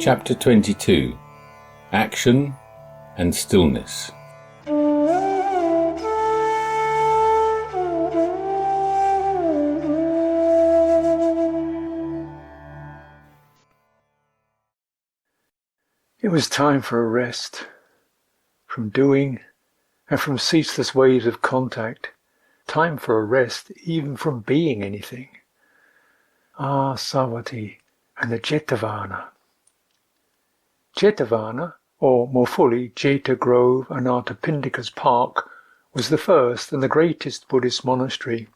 Chapter 22. Action and Stillness. It was time for a rest, from doing and from ceaseless waves of contact, time for a rest even from being anything. Savatthi and the Jetavana. Jetavana, or more fully Jeta Grove, Anathapindika's park, was the first and the greatest Buddhist monastery.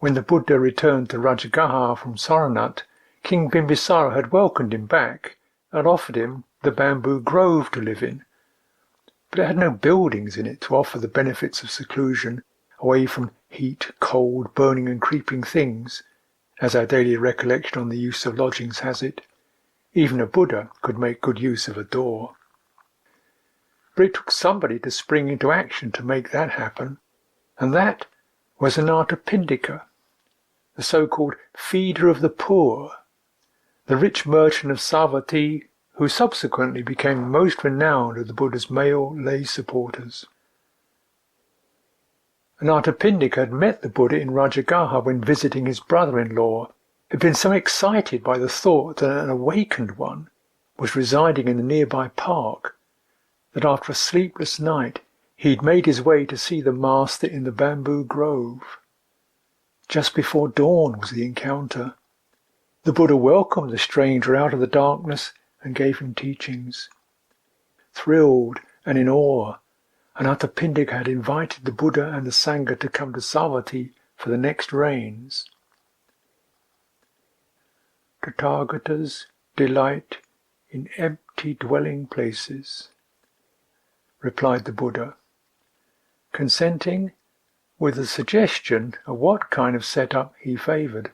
When the Buddha returned to Rajagaha from Saranath, King Bimbisara had welcomed him back and offered him the bamboo grove to live in. But it had no buildings in it to offer the benefits of seclusion, away from heat, cold, burning and creeping things, as our daily recollection on the use of lodgings has it. Even a Buddha could make good use of a door. But it took somebody to spring into action to make that happen, and that was Anathapindika, the so-called feeder of the poor, the rich merchant of Savatthi, who subsequently became most renowned of the Buddha's male lay supporters. Anathapindika had met the Buddha in Rajagaha when visiting his brother-in-law, had been so excited by the thought that an awakened one was residing in the nearby park that after a sleepless night he had made his way to see the master in the bamboo grove. Just before dawn was the encounter. The Buddha welcomed the stranger out of the darkness and gave him teachings. Thrilled and in awe, Anathapindika had invited the Buddha and the Sangha to come to Savatthi for the next rains. Tathagatas delight in empty dwelling places, replied the Buddha, consenting with a suggestion of what kind of setup he favoured.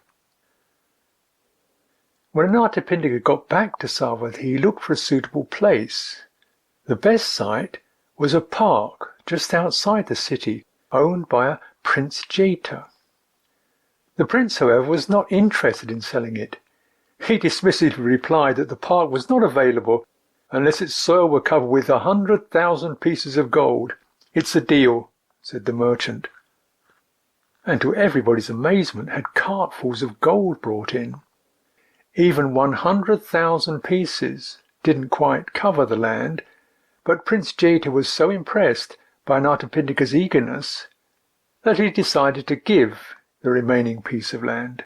When Anathapindika got back to Savatthi, he looked for a suitable place. The best site was a park just outside the city, owned by a Prince Jeta. The prince, however, was not interested in selling it. He dismissively replied that the park was not available unless its soil were covered with 100,000 pieces of gold. "It's a deal," said the merchant, and to everybody's amazement had cartfuls of gold brought in. Even 100,000 pieces didn't quite cover the land, but Prince Jeta was so impressed by Anathapindika's eagerness that he decided to give the remaining piece of land.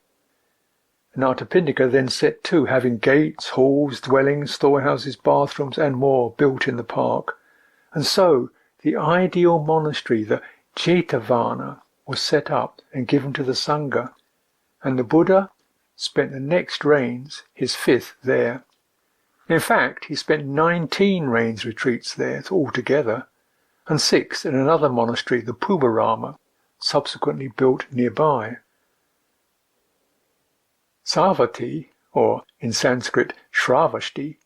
Anathapindika then set to having gates, halls, dwellings, storehouses, bathrooms and more built in the park, and so the ideal monastery, the Jetavana, was set up and given to the Sangha, and the Buddha spent the next rains, his 5th, there. In fact, he spent 19 rains retreats there altogether, and 6 in another monastery, the Pubarama, subsequently built nearby. Savatthi, or in Sanskrit Shravashti,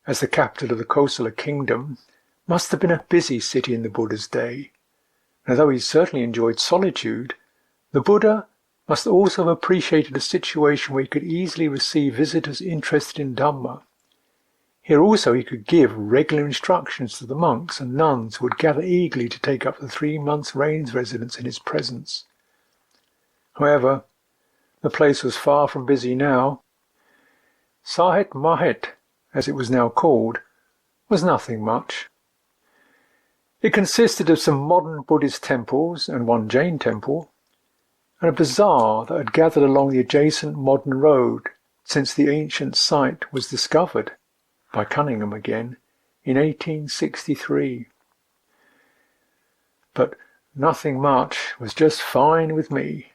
as the capital of the Kosala kingdom, must have been a busy city in the Buddha's day. And although he certainly enjoyed solitude, the Buddha must also have appreciated a situation where he could easily receive visitors interested in Dhamma. Here also he could give regular instructions to the monks and nuns who would gather eagerly to take up the 3 months' rains residence in his presence. However, the place was far from busy now. Sahet Mahet, as it was now called, was nothing much. It consisted of some modern Buddhist temples and one Jain temple, and a bazaar that had gathered along the adjacent modern road since the ancient site was discovered, by Cunningham again, in 1863. But nothing much was just fine with me.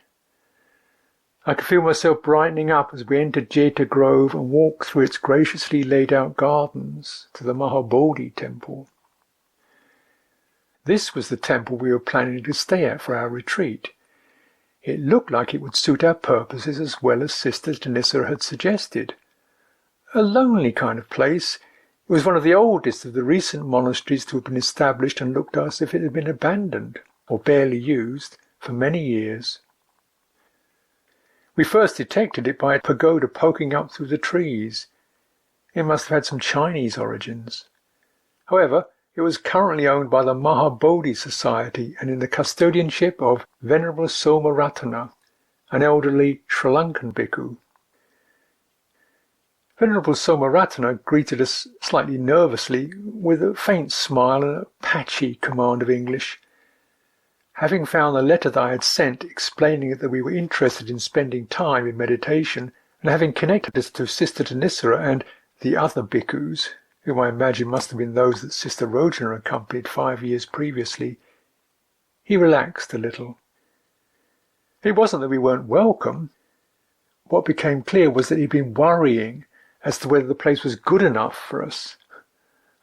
I could feel myself brightening up as we entered Jeta Grove and walked through its graciously laid out gardens to the Mahabodhi temple. This was the temple we were planning to stay at for our retreat. It looked like it would suit our purposes as well as Sister Janissa had suggested. A lonely kind of place, it was one of the oldest of the recent monasteries to have been established and looked as if it had been abandoned, or barely used, for many years. We first detected it by a pagoda poking up through the trees. It must have had some Chinese origins. However, it was currently owned by the Mahabodhi Society and in the custodianship of Venerable Somaratana, an elderly Sri Lankan bhikkhu. Venerable Somaratana greeted us slightly nervously with a faint smile and a patchy command of English. Having found the letter that I had sent explaining that we were interested in spending time in meditation, and having connected us to Sister Tanisara and the other bhikkhus, whom I imagine must have been those that Sister Rojana accompanied 5 years previously, he relaxed a little. It wasn't that we weren't welcome. What became clear was that he'd been worrying as to whether the place was good enough for us,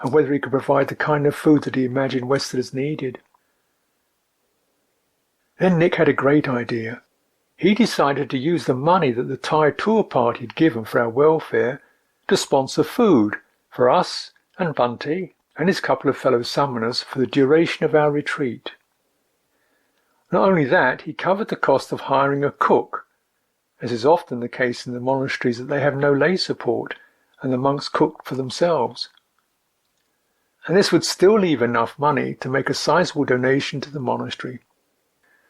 and whether he could provide the kind of food that he imagined Westerners needed. Then Nick had a great idea. He decided to use the money that the Thai tour party had given for our welfare to sponsor food for us and Bunty and his couple of fellow summoners for the duration of our retreat. Not only that, he covered the cost of hiring a cook, as is often the case in the monasteries that they have no lay support and the monks cook for themselves. And this would still leave enough money to make a sizable donation to the monastery.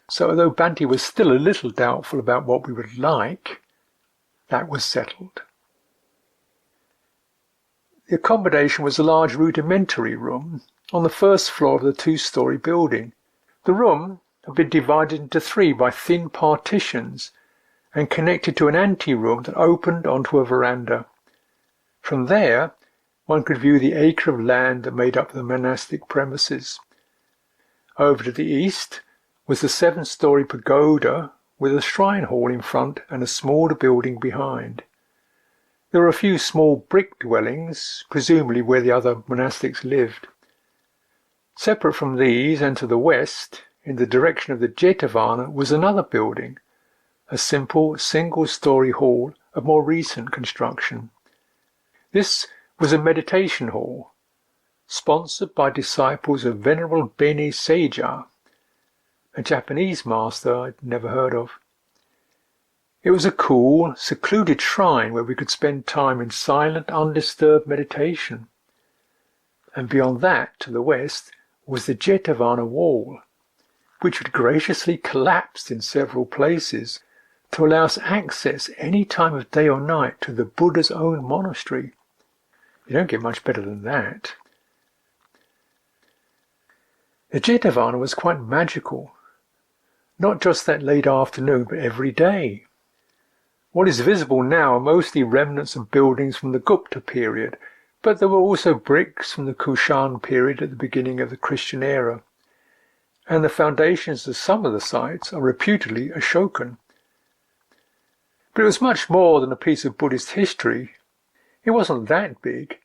So although Bunty was still a little doubtful about what we would like, that was settled. The accommodation was a large rudimentary room on the first floor of the 2-story building. The room had been divided into 3 by thin partitions and connected to an ante-room that opened onto a veranda. From there, one could view the acre of land that made up the monastic premises. Over to the east was the 7-story pagoda with a shrine hall in front and a smaller building behind. There were a few small brick dwellings, presumably where the other monastics lived. Separate from these and to the west, in the direction of the Jetavana, was another building, a simple single-story hall of more recent construction. This was a meditation hall, sponsored by disciples of Venerable Beni Seija, a Japanese master I'd never heard of. It was a cool, secluded shrine where we could spend time in silent, undisturbed meditation. And beyond that, to the west, was the Jetavana wall, which had graciously collapsed in several places to allow us access any time of day or night to the Buddha's own monastery. You don't get much better than that. The Jetavana was quite magical, not just that late afternoon, but every day. What is visible now are mostly remnants of buildings from the Gupta period, but there were also bricks from the Kushan period at the beginning of the Christian era, and the foundations of some of the sites are reputedly Ashokan. But it was much more than a piece of Buddhist history. It wasn't that big,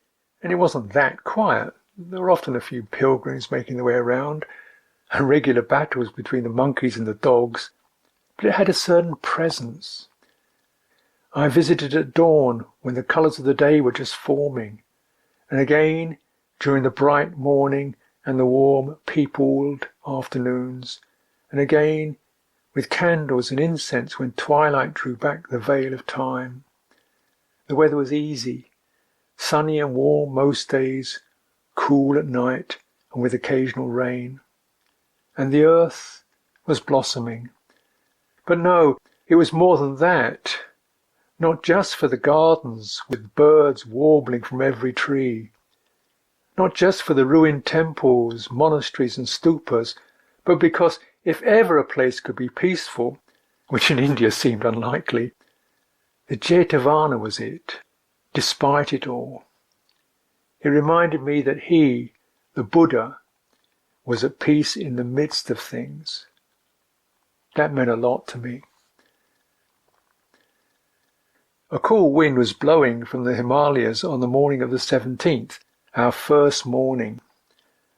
and it wasn't that quiet. There were often a few pilgrims making their way around, and regular battles between the monkeys and the dogs, but it had a certain presence. I visited at dawn when the colours of the day were just forming, and again during the bright morning and the warm, peopled afternoons, and again with candles and incense when twilight drew back the veil of time. The weather was easy, sunny and warm most days, cool at night and with occasional rain. And the earth was blossoming. But no, it was more than that. Not just for the gardens with birds warbling from every tree. Not just for the ruined temples, monasteries and stupas, but because if ever a place could be peaceful, which in India seemed unlikely, the Jetavana was it, despite it all. It reminded me that he, the Buddha, was at peace in the midst of things. That meant a lot to me. A cool wind was blowing from the Himalayas on the morning of the 17th, our first morning.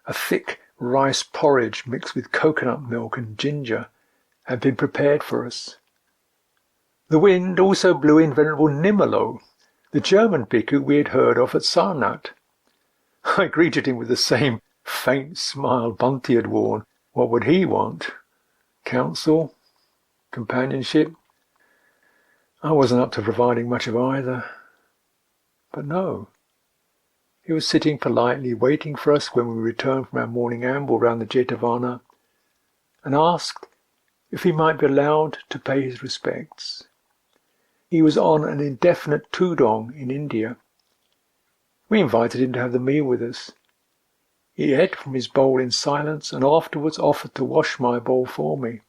A thick rice porridge mixed with coconut milk and ginger had been prepared for us. The wind also blew in Venerable Nimalo, the German bhikkhu we had heard of at Sarnath. I greeted him with the same faint smile Bunty had worn. What would he want? Counsel? Companionship? I wasn't up to providing much of either. But no, He was sitting politely, waiting for us when we returned from our morning amble round the Jetavana, and asked if he might be allowed to pay his respects. He was on an indefinite tudong in India. We invited him to have the meal with us. He ate from his bowl in silence and afterwards offered to wash my bowl for me.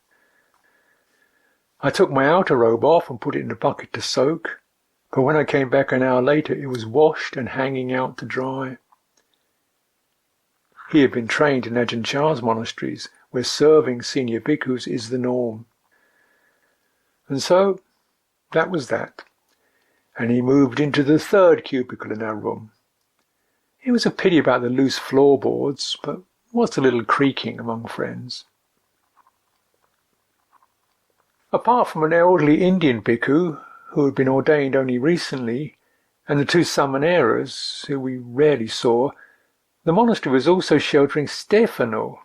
I took my outer robe off and put it in a bucket to soak, but when I came back an hour later it was washed and hanging out to dry. He had been trained in Ajahn Chah's monasteries, where serving senior bhikkhus is the norm. And so, that was that, and he moved into the third cubicle in our room. It was a pity about the loose floorboards, but what's a little creaking among friends? Apart from an elderly Indian bhikkhu, who had been ordained only recently, and the two samaneras, who we rarely saw, the monastery was also sheltering Stefano,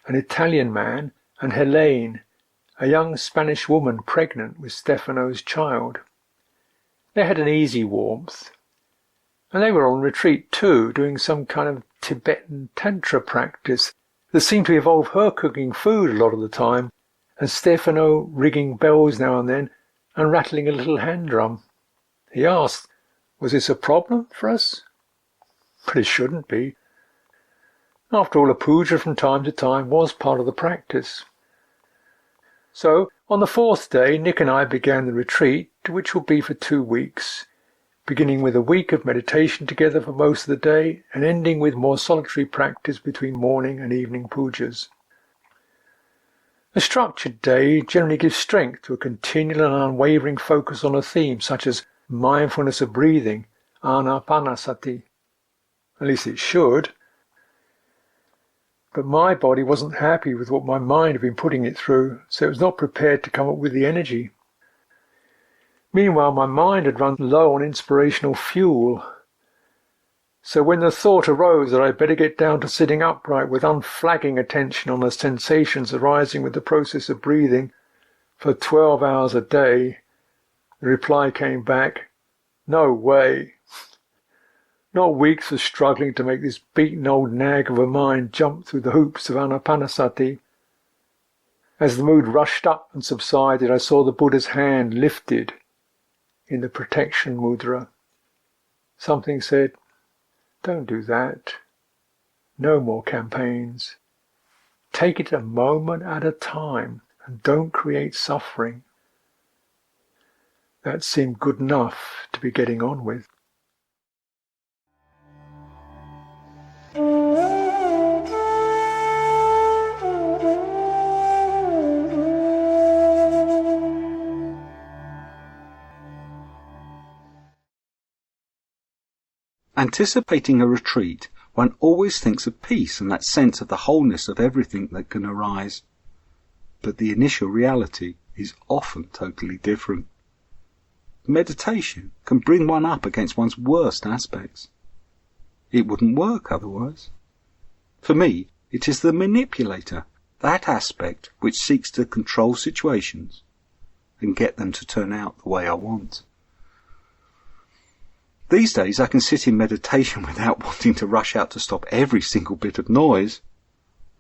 an Italian man, and Helene, a young Spanish woman pregnant with Stefano's child. They had an easy warmth, and they were on retreat too, doing some kind of Tibetan tantra practice that seemed to involve her cooking food a lot of the time, and Stefano ringing bells now and then and rattling a little hand drum. He asked, was this a problem for us? But it shouldn't be. After all, a puja from time to time was part of the practice. So, on the fourth day, Nick and I began the retreat, which will be for 2 weeks, beginning with a week of meditation together for most of the day and ending with more solitary practice between morning and evening pujas. A structured day generally gives strength to a continual and unwavering focus on a theme such as mindfulness of breathing, anapanasati. At least it should. But my body wasn't happy with what my mind had been putting it through, so it was not prepared to come up with the energy. Meanwhile, my mind had run low on inspirational fuel. So when the thought arose that I'd better get down to sitting upright with unflagging attention on the sensations arising with the process of breathing for 12 hours a day, the reply came back, no way. Not weeks of struggling to make this beaten old nag of a mind jump through the hoops of anapanasati. As the mood rushed up and subsided, I saw the Buddha's hand lifted in the protection mudra. Something said, don't do that. No more campaigns. Take it a moment at a time and don't create suffering. That seemed good enough to be getting on with. Anticipating a retreat, one always thinks of peace and that sense of the wholeness of everything that can arise. But the initial reality is often totally different. Meditation can bring one up against one's worst aspects. It wouldn't work otherwise. For me, it is the manipulator, that aspect which seeks to control situations and get them to turn out the way I want. These days I can sit in meditation without wanting to rush out to stop every single bit of noise,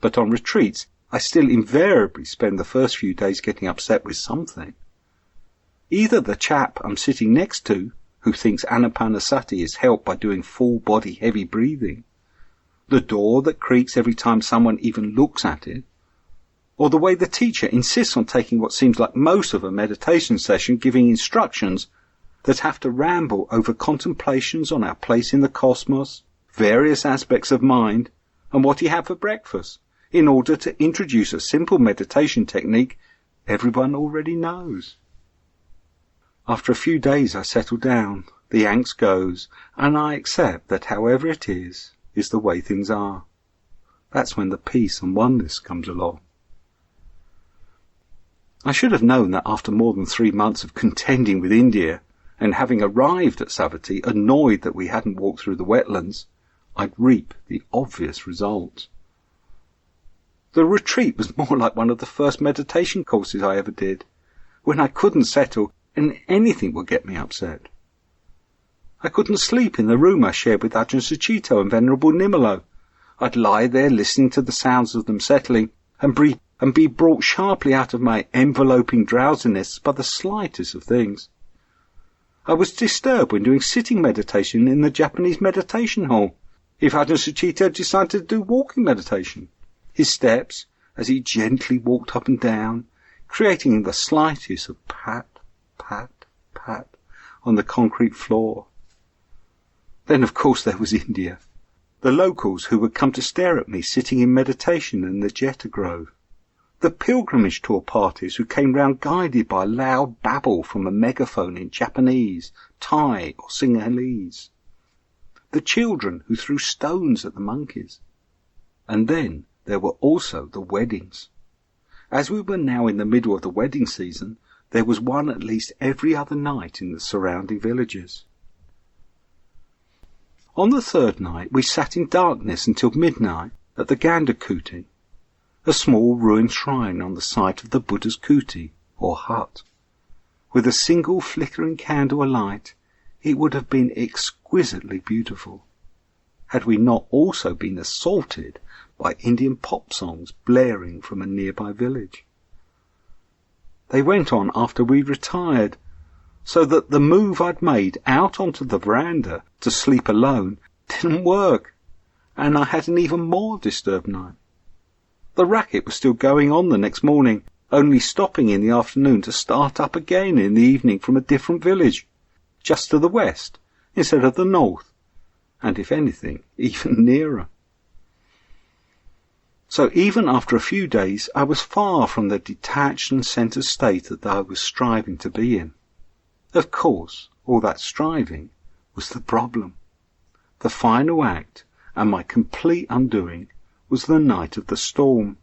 but on retreats I still invariably spend the first few days getting upset with something. Either the chap I'm sitting next to, who thinks anapanasati is helped by doing full body heavy breathing, the door that creaks every time someone even looks at it, or the way the teacher insists on taking what seems like most of a meditation session giving instructions that have to ramble over contemplations on our place in the cosmos, various aspects of mind, and what you have for breakfast, in order to introduce a simple meditation technique everyone already knows. After a few days I settle down, the angst goes, and I accept that however it is the way things are. That's when the peace and oneness comes along. I should have known that after more than 3 months of contending with India, and having arrived at Savatthi, annoyed that we hadn't walked through the wetlands, I'd reap the obvious result. The retreat was more like one of the first meditation courses I ever did, when I couldn't settle and anything would get me upset. I couldn't sleep in the room I shared with Ajahn Sucitto and Venerable Nimalo. I'd lie there listening to the sounds of them settling and be brought sharply out of my enveloping drowsiness by the slightest of things. I was disturbed when doing sitting meditation in the Japanese meditation hall, if Ajahn Sucitto decided to do walking meditation. His steps, as he gently walked up and down, creating the slightest of pat, pat, pat on the concrete floor. Then, of course, there was India. The locals who would come to stare at me sitting in meditation in the Jeta Grove. The pilgrimage tour parties who came round guided by loud babble from a megaphone in Japanese, Thai or Sinhalese. The children who threw stones at the monkeys. And then there were also the weddings. As we were now in the middle of the wedding season, there was one at least every other night in the surrounding villages. On the third night we sat in darkness until midnight at the Gandakuti, a small ruined shrine on the site of the Buddha's kuti, or hut. With a single flickering candle alight, it would have been exquisitely beautiful, had we not also been assaulted by Indian pop songs blaring from a nearby village. They went on after we retired, so that the move I'd made out onto the veranda to sleep alone didn't work, and I had an even more disturbed night. The racket was still going on the next morning, only stopping in the afternoon to start up again in the evening from a different village, just to the west instead of the north, and if anything, even nearer. So even after a few days I was far from the detached and centred state that I was striving to be in. Of course, all that striving was the problem. The final act, and my complete undoing, was the night of the storm.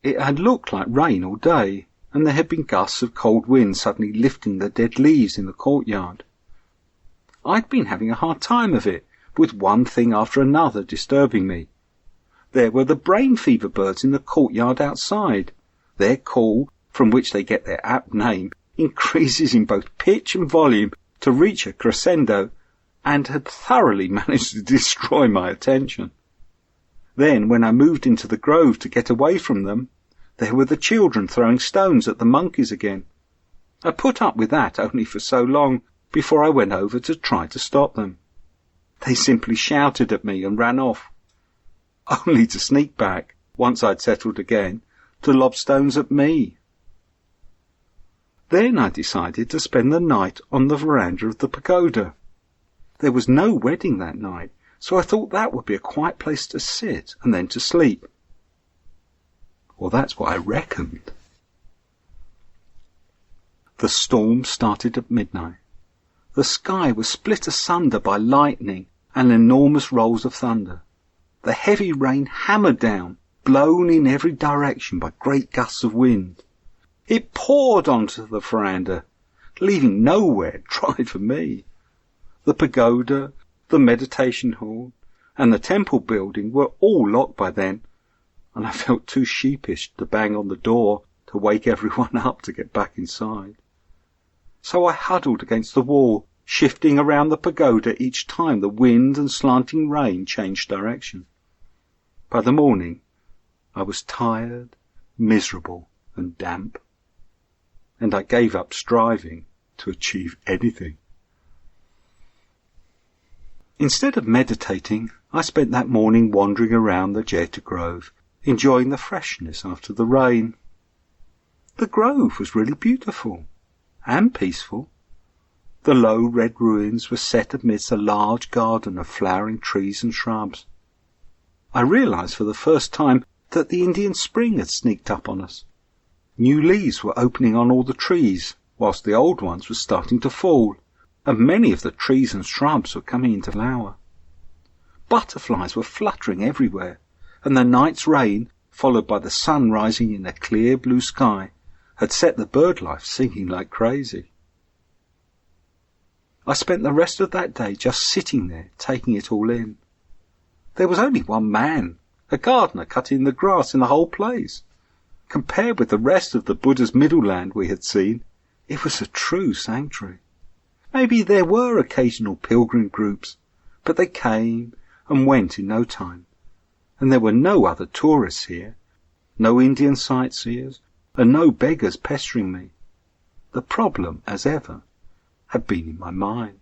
It had looked like rain all day, and there had been gusts of cold wind suddenly lifting the dead leaves in the courtyard. I'd been having a hard time of it, with one thing after another disturbing me. There were the brain fever birds in the courtyard outside. Their call, from which they get their apt name, increases in both pitch and volume to reach a crescendo, and had thoroughly managed to destroy my attention. Then, when I moved into the grove to get away from them, there were the children throwing stones at the monkeys again. I put up with that only for so long before I went over to try to stop them. They simply shouted at me and ran off, only to sneak back, once I'd settled again, to lob stones at me. Then I decided to spend the night on the veranda of the pagoda. There was no wedding that night, so I thought that would be a quiet place to sit and then to sleep. Well, that's what I reckoned. The storm started at midnight. The sky was split asunder by lightning and enormous rolls of thunder. The heavy rain hammered down, blown in every direction by great gusts of wind. It poured onto the veranda, leaving nowhere dry for me. The pagoda, the meditation hall, and the temple building were all locked by then, and I felt too sheepish to bang on the door to wake everyone up to get back inside. So I huddled against the wall, shifting around the pagoda each time the wind and slanting rain changed direction. By the morning, I was tired, miserable, and damp, and I gave up striving to achieve anything. Instead of meditating, I spent that morning wandering around the Jeta Grove, enjoying the freshness after the rain. The grove was really beautiful and peaceful. The low red ruins were set amidst a large garden of flowering trees and shrubs. I realized for the first time that the Indian spring had sneaked up on us. New leaves were opening on all the trees, whilst the old ones were starting to fall, and many of the trees and shrubs were coming into flower. Butterflies were fluttering everywhere, and the night's rain, followed by the sun rising in a clear blue sky, had set the bird life singing like crazy. I spent the rest of that day just sitting there, taking it all in. There was only one man, a gardener cutting the grass in the whole place. Compared with the rest of the Buddha's middle land we had seen, it was a true sanctuary. Maybe there were occasional pilgrim groups, but they came and went in no time, and there were no other tourists here, no Indian sightseers, and no beggars pestering me. The problem, as ever, had been in my mind.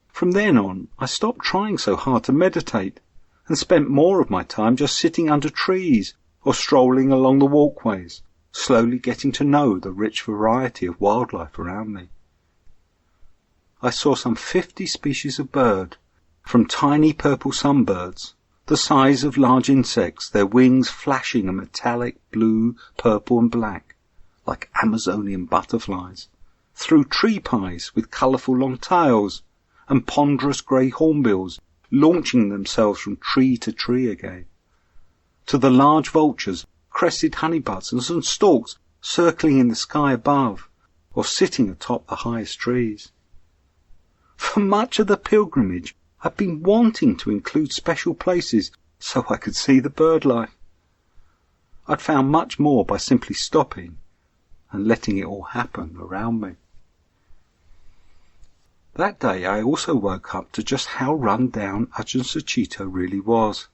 From then on, I stopped trying so hard to meditate, and spent more of my time just sitting under trees or strolling along the walkways, slowly getting to know the rich variety of wildlife around me. I saw some 50 species of bird, from tiny purple sunbirds, the size of large insects, their wings flashing a metallic blue, purple and black, like Amazonian butterflies, through tree pies with colourful long tails, and ponderous grey hornbills launching themselves from tree to tree again, to the large vultures, crested honeybuzzers and storks circling in the sky above, or sitting atop the highest trees. For much of the pilgrimage, I've been wanting to include special places so I could see the bird life. I'd found much more by simply stopping and letting it all happen around me. That day I also woke up to just how run down Ajahn Sucitto really was.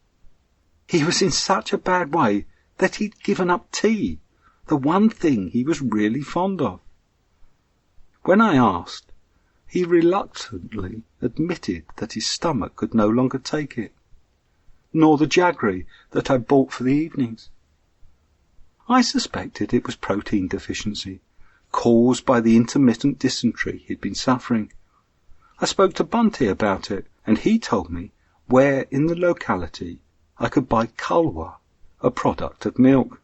He was in such a bad way that he'd given up tea, the one thing he was really fond of. When I asked, he reluctantly admitted that his stomach could no longer take it, nor the jaggery that I bought for the evenings. I suspected it was protein deficiency, caused by the intermittent dysentery he'd been suffering. I spoke to Bunty about it, and he told me where in the locality I could buy kalwa, a product of milk.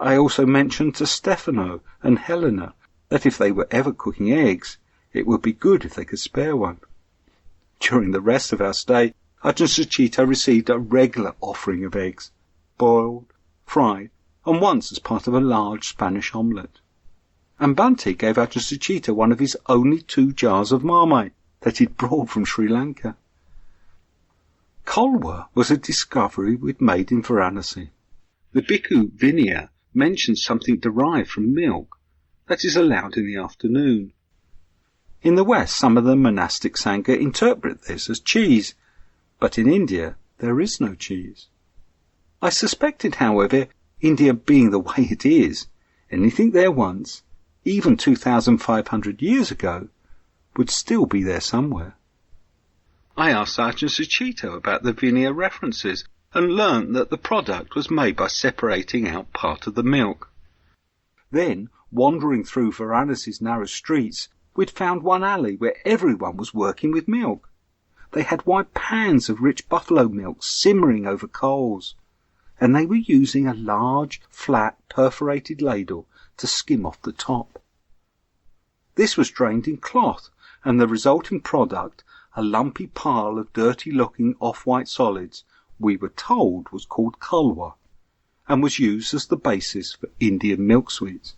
I also mentioned to Stefano and Helena that if they were ever cooking eggs, it would be good if they could spare one. During the rest of our stay, Ajahn Sucitto received a regular offering of eggs, boiled, fried, and once as part of a large Spanish omelette. And Bunty gave Ajahn Sucitto one of his only 2 jars of marmite that he'd brought from Sri Lanka. Kalwa was a discovery we'd made in Varanasi. The Bhikkhu Vinaya mentions something derived from milk that is allowed in the afternoon. In the West, some of the monastic Sangha interpret this as cheese, but in India there is no cheese. I suspected, however, India being the way it is, anything there once, even 2,500 years ago, would still be there somewhere. I asked Ajahn Sucitto about the Vinaya references and learnt that the product was made by separating out part of the milk. Then, wandering through Varanasi's narrow streets, we'd found one alley where everyone was working with milk. They had wide pans of rich buffalo milk simmering over coals, and they were using a large, flat, perforated ladle to skim off the top. This was drained in cloth, and the resulting product, a lumpy pile of dirty-looking off-white solids, we were told was called kalwa, and was used as the basis for Indian milk sweets.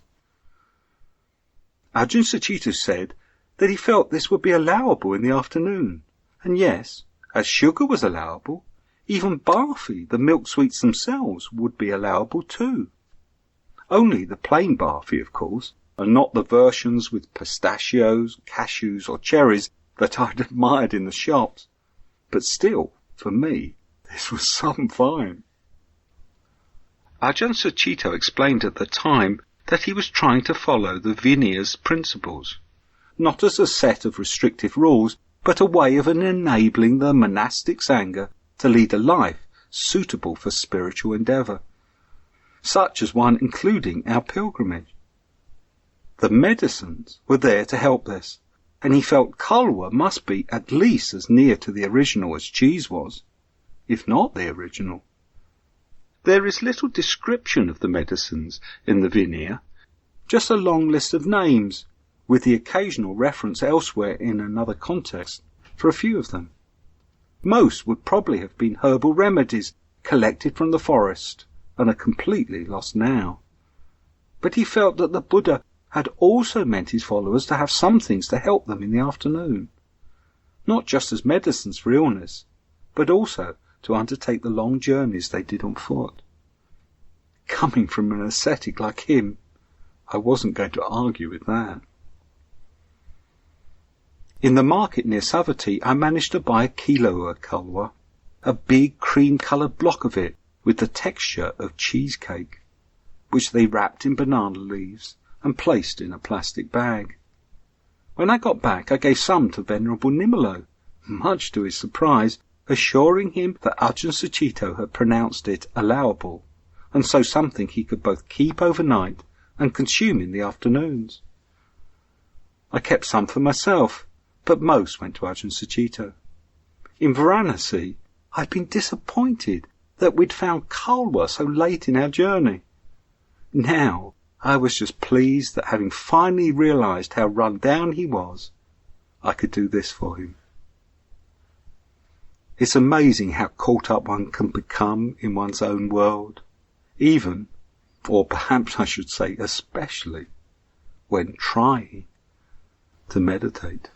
Ajahn Sucitto said that he felt this would be allowable in the afternoon, and yes, as sugar was allowable, even barfi, the milk sweets themselves, would be allowable too. Only the plain barfi, of course, and not the versions with pistachios, cashews or cherries that I'd admired in the shops. But still, for me, this was some fine. Ajahn Sucitto explained at the time that he was trying to follow the Vinaya's principles, not as a set of restrictive rules, but a way of enabling the monastic Sangha to lead a life suitable for spiritual endeavour, such as one including our pilgrimage. The medicines were there to help this, and he felt kalwa must be at least as near to the original as cheese was, if not the original. There is little description of the medicines in the Vinaya, just a long list of names, with the occasional reference elsewhere in another context for a few of them. Most would probably have been herbal remedies collected from the forest and are completely lost now. But he felt that the Buddha had also meant his followers to have some things to help them in the afternoon, not just as medicines for illness, but also to undertake the long journeys they did on foot. Coming from an ascetic like him, I wasn't going to argue with that. In the market near Sucitto, I managed to buy a kilo of khalwa, a big cream-coloured block of it with the texture of cheesecake, which they wrapped in banana leaves and placed in a plastic bag. When I got back, I gave some to Venerable Nimalo, much to his surprise, assuring him that Ajahn Sucitto had pronounced it allowable, and so something he could both keep overnight and consume in the afternoons. I kept some for myself, but most went to Ajahn Sucitto. In Varanasi, I'd been disappointed that we'd found khalwa so late in our journey. Now, I was just pleased that having finally realised how run down he was, I could do this for him. It's amazing how caught up one can become in one's own world, even, or perhaps I should say especially, when trying to meditate.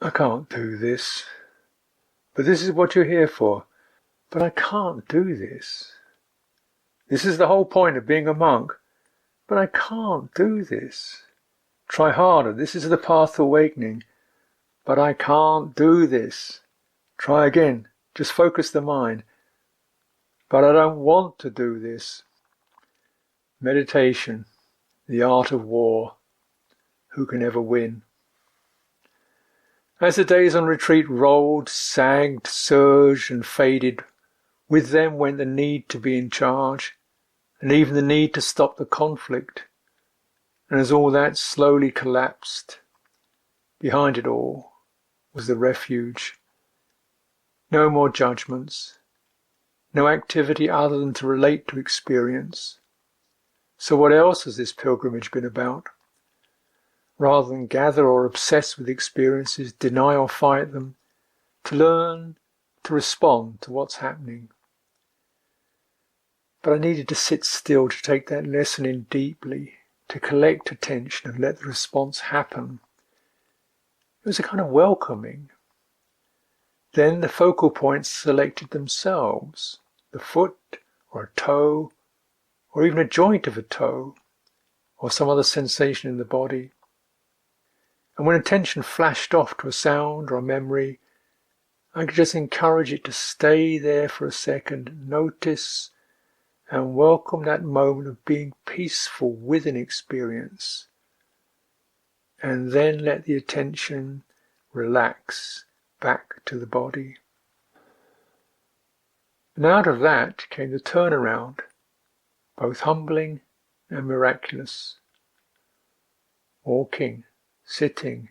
I can't do this. But this is what you're here for. But I can't do this. This is the whole point of being a monk. But I can't do this. Try harder. This is the path to awakening. But I can't do this. Try again. Just focus the mind. But I don't want to do this. Meditation, the art of war. Who can ever win? As the days on retreat rolled, sagged, surged and faded, with them went the need to be in charge, and even the need to stop the conflict. And as all that slowly collapsed, behind it all was the refuge. No more judgments, no activity other than to relate to experience. So what else has this pilgrimage been about? Rather than gather or obsess with experiences, deny or fight them, to learn to respond to what's happening. But I needed to sit still to take that lesson in deeply, to collect attention and let the response happen. It was a kind of welcoming. Then the focal points selected themselves, the foot or a toe, or even a joint of a toe, or some other sensation in the body. And when attention flashed off to a sound or a memory, I could just encourage it to stay there for a second, notice and welcome that moment of being peaceful with an experience, and then let the attention relax back to the body. And out of that came the turnaround, both humbling and miraculous. Walking, sitting,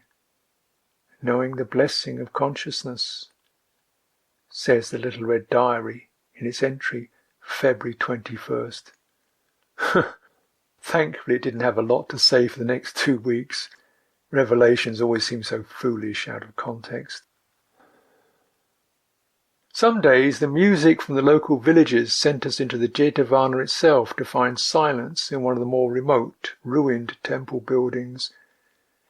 knowing the blessing of consciousness, says the Little Red Diary in its entry, February 21st. Thankfully it didn't have a lot to say for the next 2 weeks. Revelations always seem so foolish out of context. Some days the music from the local villages sent us into the Jetavana itself to find silence in one of the more remote, ruined temple buildings,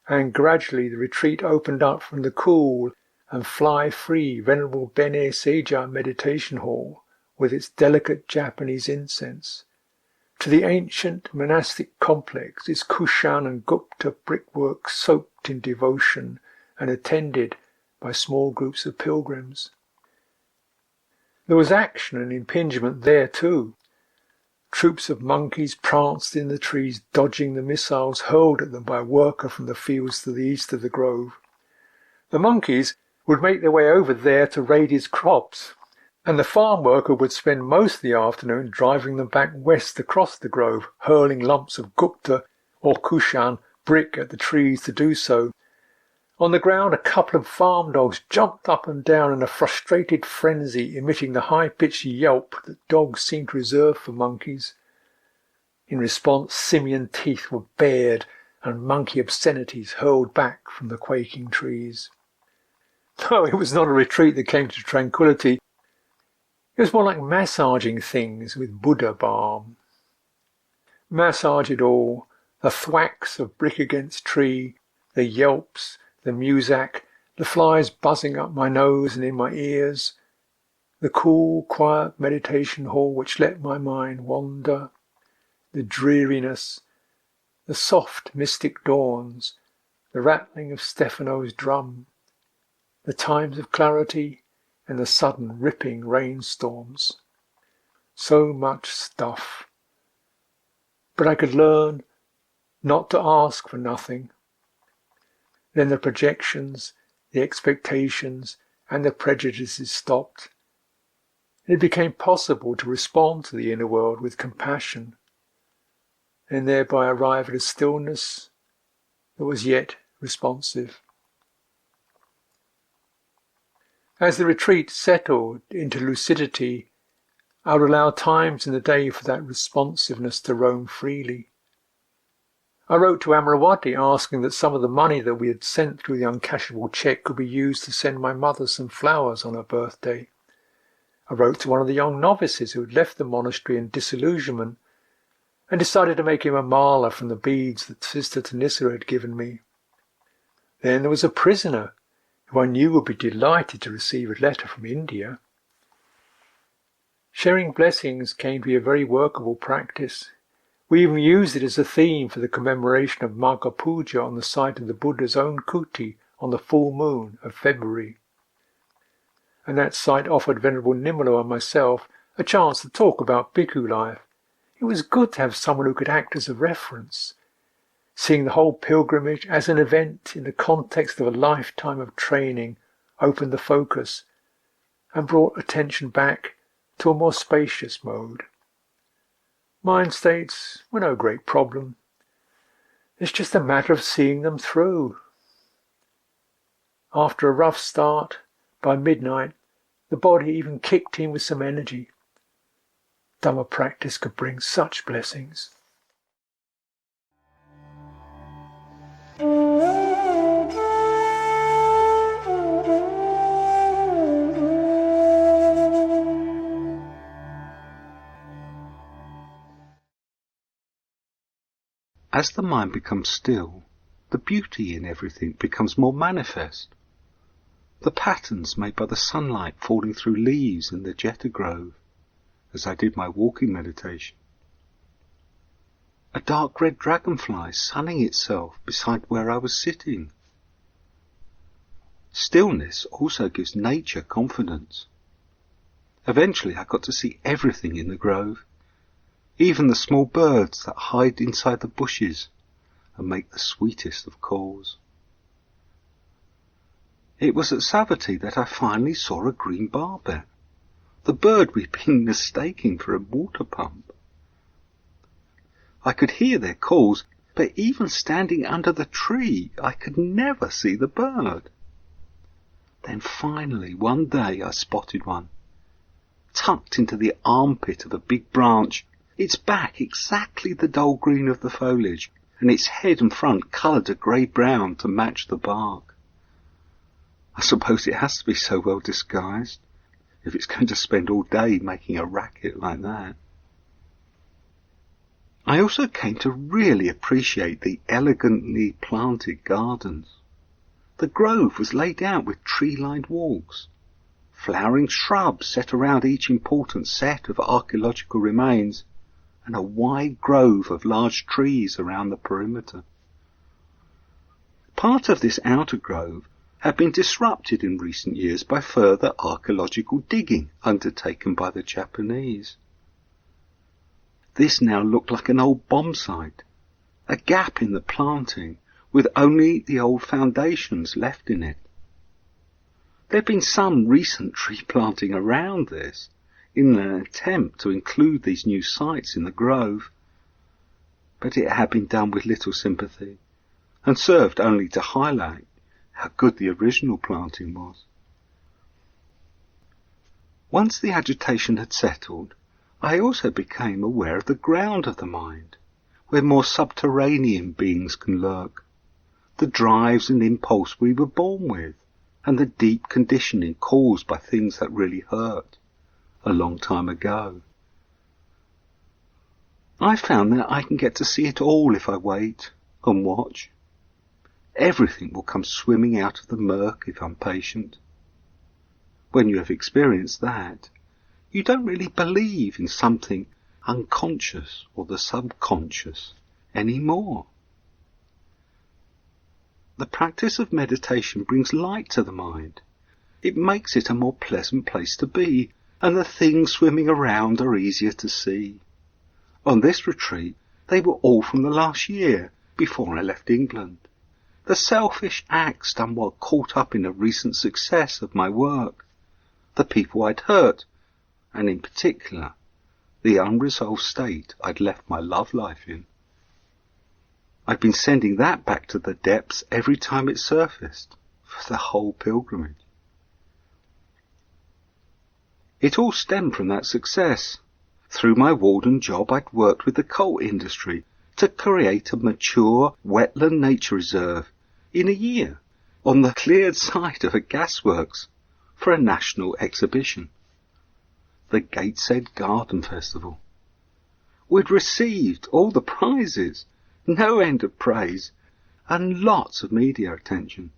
and gradually the retreat opened up from the cool and fly-free Venerable Bene Seja meditation hall with its delicate Japanese incense, to the ancient monastic complex, its Kushan and Gupta brickwork soaked in devotion and attended by small groups of pilgrims. There was action and impingement there too. Troops of monkeys pranced in the trees, dodging the missiles hurled at them by a worker from the fields to the east of the grove. The monkeys would make their way over there to raid his crops, and the farm worker would spend most of the afternoon driving them back west across the grove, hurling lumps of Gupta or Kushan brick at the trees to do so. On the ground, a couple of farm dogs jumped up and down in a frustrated frenzy, emitting the high-pitched yelp that dogs seem to reserve for monkeys. In response, simian teeth were bared and monkey obscenities hurled back from the quaking trees. No, it was not a retreat that came to tranquility. It was more like massaging things with Buddha balm. Massage it all, the thwacks of brick against tree, the yelps, the muzak, the flies buzzing up my nose and in my ears, the cool, quiet meditation hall which let my mind wander, the dreariness, the soft, mystic dawns, the rattling of Stefano's drum, the times of clarity and the sudden ripping rainstorms. So much stuff. But I could learn not to ask for nothing. Then the projections, the expectations, and the prejudices stopped. It became possible to respond to the inner world with compassion, and thereby arrive at a stillness that was yet responsive. As the retreat settled into lucidity, I would allow times in the day for that responsiveness to roam freely. I wrote to Amravati asking that some of the money that we had sent through the uncashable cheque could be used to send my mother some flowers on her birthday. I wrote to one of the young novices who had left the monastery in disillusionment and decided to make him a mala from the beads that Sister Tanissa had given me. Then there was a prisoner who I knew would be delighted to receive a letter from India. Sharing blessings came to be a very workable practice. We even used it as a theme for the commemoration of Magha Puja on the site of the Buddha's own kuti on the full moon of February. And that site offered Venerable Nimalo and myself a chance to talk about bhikkhu life. It was good to have someone who could act as a reference, seeing the whole pilgrimage as an event in the context of a lifetime of training opened the focus and brought attention back to a more spacious mode. Mind states were no great problem. It's just a matter of seeing them through. After a rough start, by midnight, the body even kicked in with some energy. Dhamma practice could bring such blessings. As the mind becomes still, the beauty in everything becomes more manifest. The patterns made by the sunlight falling through leaves in the jeta grove, as I did my walking meditation. A dark red dragonfly sunning itself beside where I was sitting. Stillness also gives nature confidence. Eventually I got to see everything in the grove, even the small birds that hide inside the bushes and make the sweetest of calls. It was at Savatthi that I finally saw a green barbet, the bird we'd been mistaking for a water pump. I could hear their calls, but even standing under the tree I could never see the bird. Then finally one day I spotted one, tucked into the armpit of a big branch, its back exactly the dull green of the foliage, and its head and front coloured a grey-brown to match the bark. I suppose it has to be so well disguised, if it's going to spend all day making a racket like that. I also came to really appreciate the elegantly planted gardens. The grove was laid out with tree-lined walks, flowering shrubs set around each important set of archaeological remains, and a wide grove of large trees around the perimeter. Part of this outer grove had been disrupted in recent years by further archaeological digging undertaken by the Japanese. This now looked like an old bomb site, a gap in the planting with only the old foundations left in it. There had been some recent tree planting around this in an attempt to include these new sites in the grove, but it had been done with little sympathy and served only to highlight how good the original planting was. Once the agitation had settled, I also became aware of the ground of the mind, where more subterranean beings can lurk, the drives and impulse we were born with, and the deep conditioning caused by things that really hurt a long time ago. I found that I can get to see it all if I wait and watch. Everything will come swimming out of the murk if I'm patient. When you have experienced that, you don't really believe in something unconscious or the subconscious anymore. The practice of meditation brings light to the mind. It makes it a more pleasant place to be, and the things swimming around are easier to see. On this retreat, they were all from the last year, before I left England. The selfish acts done while caught up in a recent success of my work, the people I'd hurt, and in particular, the unresolved state I'd left my love life in. I'd been sending that back to the depths every time it surfaced, for the whole pilgrimage. It all stemmed from that success. Through my warden job, I'd worked with the coal industry to create a mature wetland nature reserve in a year on the cleared site of a gasworks for a national exhibition, the Gateshead Garden Festival. We'd received all the prizes, no end of praise, and lots of media attention.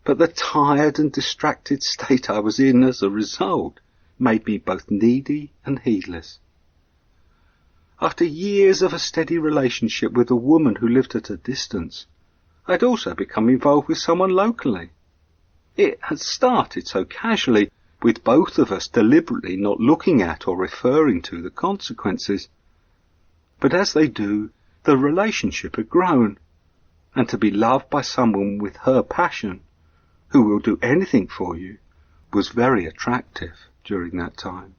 But the tired and distracted state I was in as a result made me both needy and heedless. After years of a steady relationship with a woman who lived at a distance, I'd also become involved with someone locally. It had started so casually, with both of us deliberately not looking at or referring to the consequences. But as they do, the relationship had grown, and to be loved by someone with her passion, who will do anything for you, was very attractive during that time.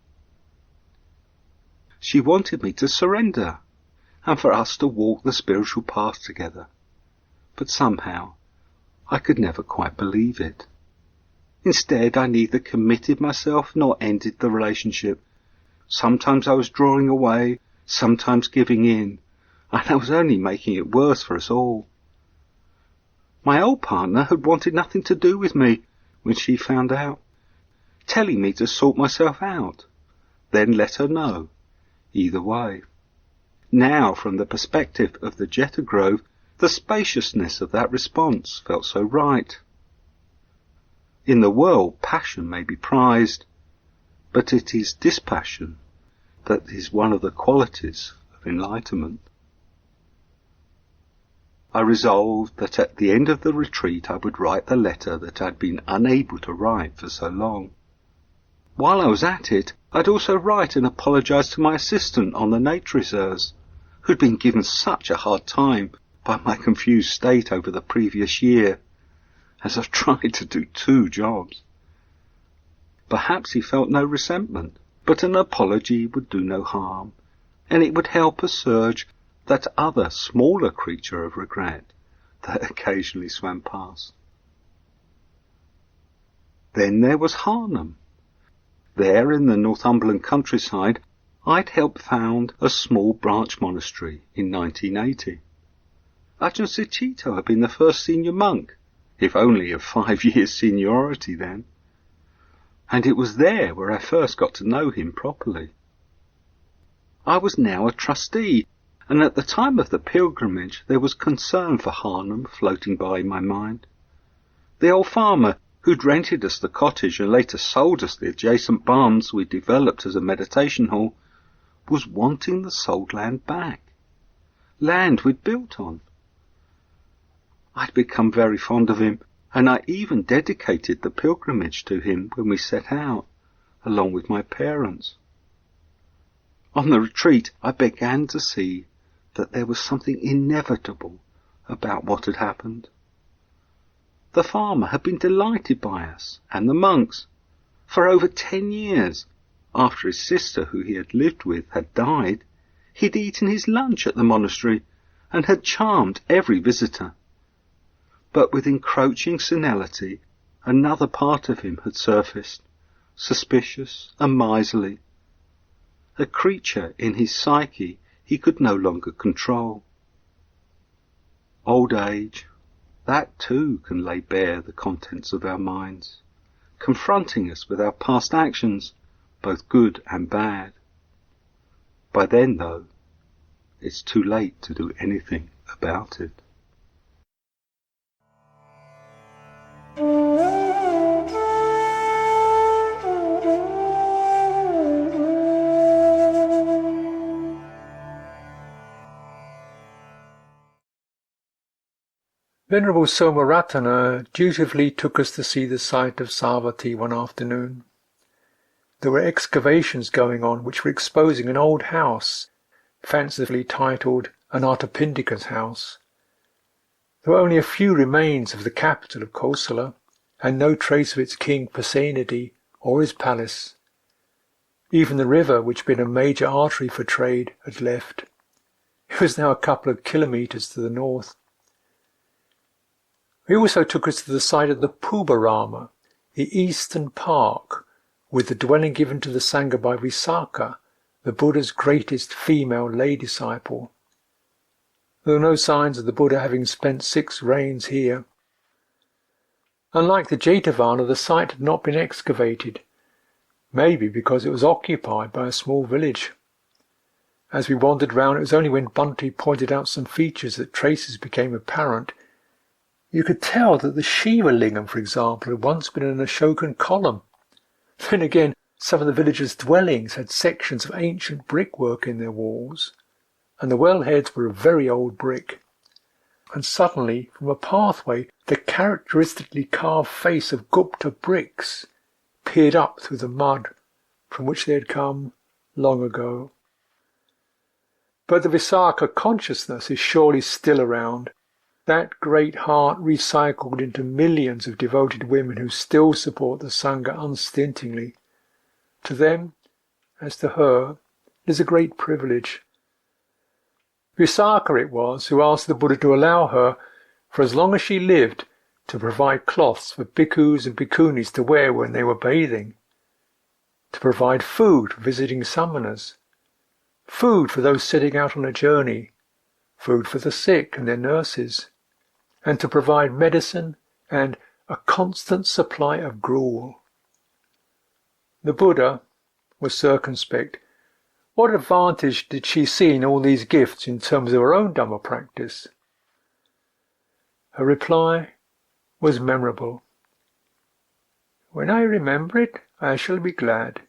She wanted me to surrender, and for us to walk the spiritual path together. But somehow, I could never quite believe it. Instead, I neither committed myself nor ended the relationship. Sometimes I was drawing away, sometimes giving in, and I was only making it worse for us all. My old partner had wanted nothing to do with me when she found out, telling me to sort myself out, then let her know, either way. Now, from the perspective of the Jetta Grove, the spaciousness of that response felt so right. In the world, passion may be prized, but it is dispassion that is one of the qualities of enlightenment. I resolved that at the end of the retreat I would write the letter that I'd been unable to write for so long. While I was at it, I'd also write and apologise to my assistant on the nature reserves, who'd been given such a hard time by my confused state over the previous year, as I've tried to do 2 jobs. Perhaps he felt no resentment, but an apology would do no harm, and it would help assuage that other, smaller creature of regret that occasionally swam past. Then there was Harnham. There in the Northumberland countryside, I'd helped found a small branch monastery in 1980. Ajahn Sucitto had been the first senior monk, if only of 5 years seniority then. And it was there where I first got to know him properly. I was now a trustee, and at the time of the pilgrimage there was concern for Harnham floating by my mind. The old farmer who'd rented us the cottage and later sold us the adjacent barns we developed as a meditation hall, was wanting the sold land back, land we'd built on. I'd become very fond of him, and I even dedicated the pilgrimage to him when we set out, along with my parents. On the retreat, I began to see that there was something inevitable about what had happened. The farmer had been delighted by us and the monks. For over 10 years, after his sister, who he had lived with, had died, he'd eaten his lunch at the monastery and had charmed every visitor. But with encroaching senility, another part of him had surfaced, suspicious and miserly, a creature in his psyche he could no longer control. Old age, that too can lay bare the contents of our minds, confronting us with our past actions, both good and bad. By then, though, it's too late to do anything about it. Venerable Somaratana dutifully took us to see the site of Savatthi one afternoon. There were excavations going on which were exposing an old house, fancifully titled Anathapindika's house. There were only a few remains of the capital of Kosala, and no trace of its king Pasenadi or his palace. Even the river, which had been a major artery for trade, had left. It was now a couple of kilometres to the north. He also took us to the site of the Pubarama, the eastern park, with the dwelling given to the Sangha by Visakha, the Buddha's greatest female lay disciple. There were no signs of the Buddha having spent 6 reigns here. Unlike the Jetavana, the site had not been excavated, maybe because it was occupied by a small village. As we wandered round, it was only when Bunty pointed out some features that traces became apparent. You could tell that the Shiva Lingam, for example, had once been an Ashokan column. Then again, some of the villagers' dwellings had sections of ancient brickwork in their walls, and the wellheads were of very old brick. And suddenly, from a pathway, the characteristically carved face of Gupta bricks peered up through the mud from which they had come long ago. But the Visakha consciousness is surely still around, that great heart recycled into millions of devoted women who still support the Sangha unstintingly. To them, as to her, it is a great privilege. Visakha it was who asked the Buddha to allow her, for as long as she lived, to provide cloths for bhikkhus and bhikkhunis to wear when they were bathing, to provide food for visiting samanas, food for those setting out on a journey, food for the sick and their nurses, and to provide medicine and a constant supply of gruel. The Buddha was circumspect. What advantage did she see in all these gifts in terms of her own Dhamma practice? Her reply was memorable. When I remember it, I shall be glad.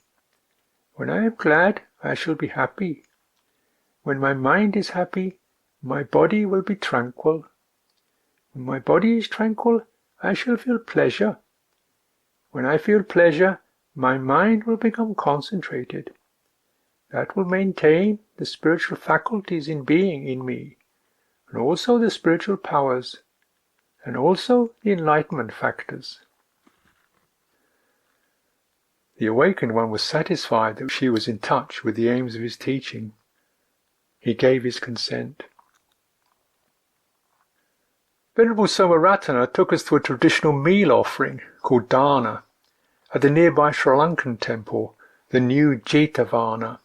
When I am glad, I shall be happy. When my mind is happy, my body will be tranquil. When my body is tranquil, I shall feel pleasure. When I feel pleasure, my mind will become concentrated. That will maintain the spiritual faculties in being in me, and also the spiritual powers, and also the enlightenment factors. The awakened one was satisfied that she was in touch with the aims of his teaching. He gave his consent. Venerable Somaratana took us to a traditional meal offering called dana at the nearby Sri Lankan temple, the new Jetavana.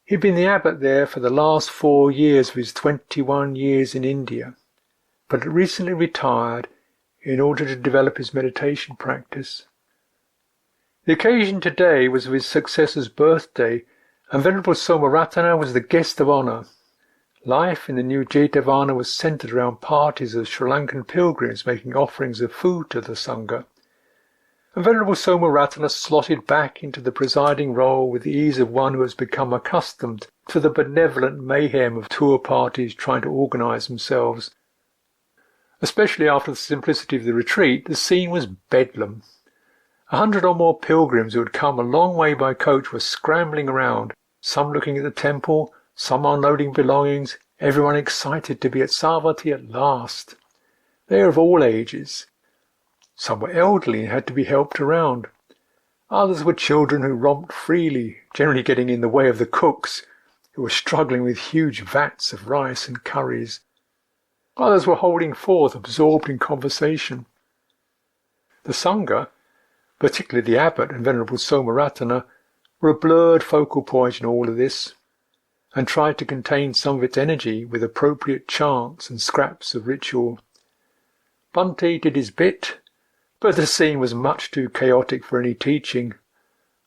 He'd been the abbot there for the last 4 years of his 21 years in India, but had recently retired in order to develop his meditation practice. The occasion today was of his successor's birthday, and Venerable Somaratana was the guest of honour. Life in the new Jetavana was centred around parties of Sri Lankan pilgrims making offerings of food to the Sangha, and Venerable Somaratana slotted back into the presiding role with the ease of one who has become accustomed to the benevolent mayhem of tour parties trying to organise themselves. Especially after the simplicity of the retreat, the scene was bedlam. 100 or more pilgrims who had come a long way by coach were scrambling around, some looking at the temple, some unloading belongings, everyone excited to be at Savatthi at last. They are of all ages. Some were elderly and had to be helped around. Others were children who romped freely, generally getting in the way of the cooks, who were struggling with huge vats of rice and curries. Others were holding forth, absorbed in conversation. The Sangha, particularly the abbot and Venerable Somaratana, were a blurred focal point in all of this, and tried to contain some of its energy with appropriate chants and scraps of ritual. Bunty did his bit, but the scene was much too chaotic for any teaching.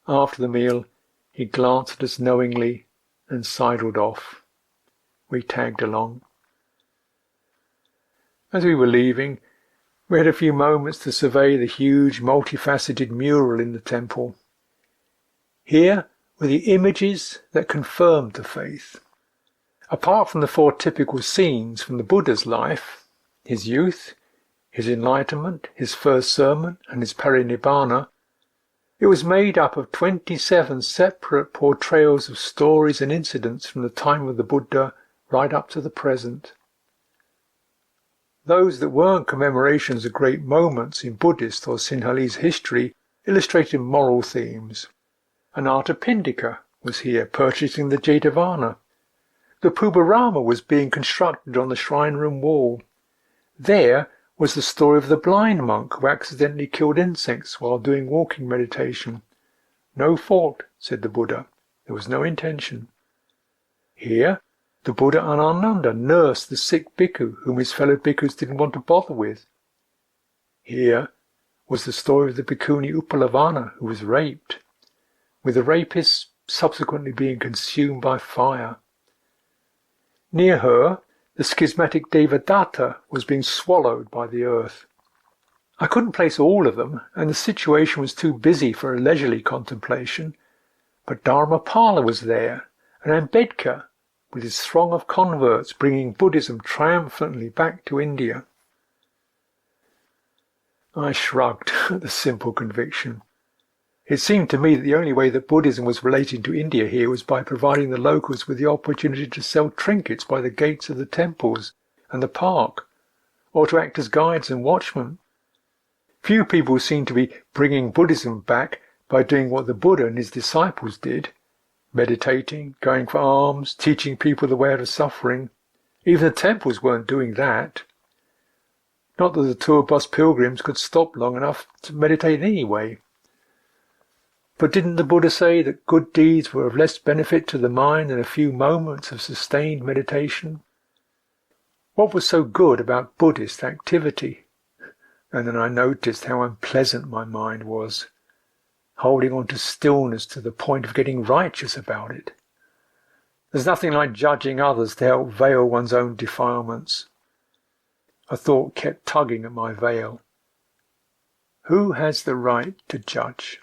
After the meal, he glanced at us knowingly and sidled off. We tagged along. As we were leaving, we had a few moments to survey the huge, multifaceted mural in the temple. Here were the images that confirmed the faith. Apart from the 4 typical scenes from the Buddha's life, his youth, his enlightenment, his first sermon, and his parinibbana, it was made up of 27 separate portrayals of stories and incidents from the time of the Buddha right up to the present. Those that weren't commemorations of great moments in Buddhist or Sinhalese history illustrated moral themes. Anata Pindika was here purchasing the Jetavana. The Pubarama was being constructed on the shrine room wall. There was the story of the blind monk who accidentally killed insects while doing walking meditation. No fault, said the Buddha. There was no intention. Here, the Buddha Ananda nursed the sick bhikkhu whom his fellow bhikkhus didn't want to bother with. Here was the story of the bhikkhuni Upalavana who was raped, with the rapist subsequently being consumed by fire. Near her, the schismatic Devadatta was being swallowed by the earth. I couldn't place all of them, and the situation was too busy for a leisurely contemplation, but Dharmapala was there, and Ambedkar, with his throng of converts bringing Buddhism triumphantly back to India. I shrugged at the simple conviction. It seemed to me that the only way that Buddhism was related to India here was by providing the locals with the opportunity to sell trinkets by the gates of the temples and the park, or to act as guides and watchmen. Few people seem to be bringing Buddhism back by doing what the Buddha and his disciples did, meditating, going for alms, teaching people the way out of suffering. Even the temples weren't doing that. Not that the tour bus pilgrims could stop long enough to meditate anyway. But didn't the Buddha say that good deeds were of less benefit to the mind than a few moments of sustained meditation? What was so good about Buddhist activity? And then I noticed how unpleasant my mind was, holding on to stillness to the point of getting righteous about it. There's nothing like judging others to help veil one's own defilements. A thought kept tugging at my veil. Who has the right to judge?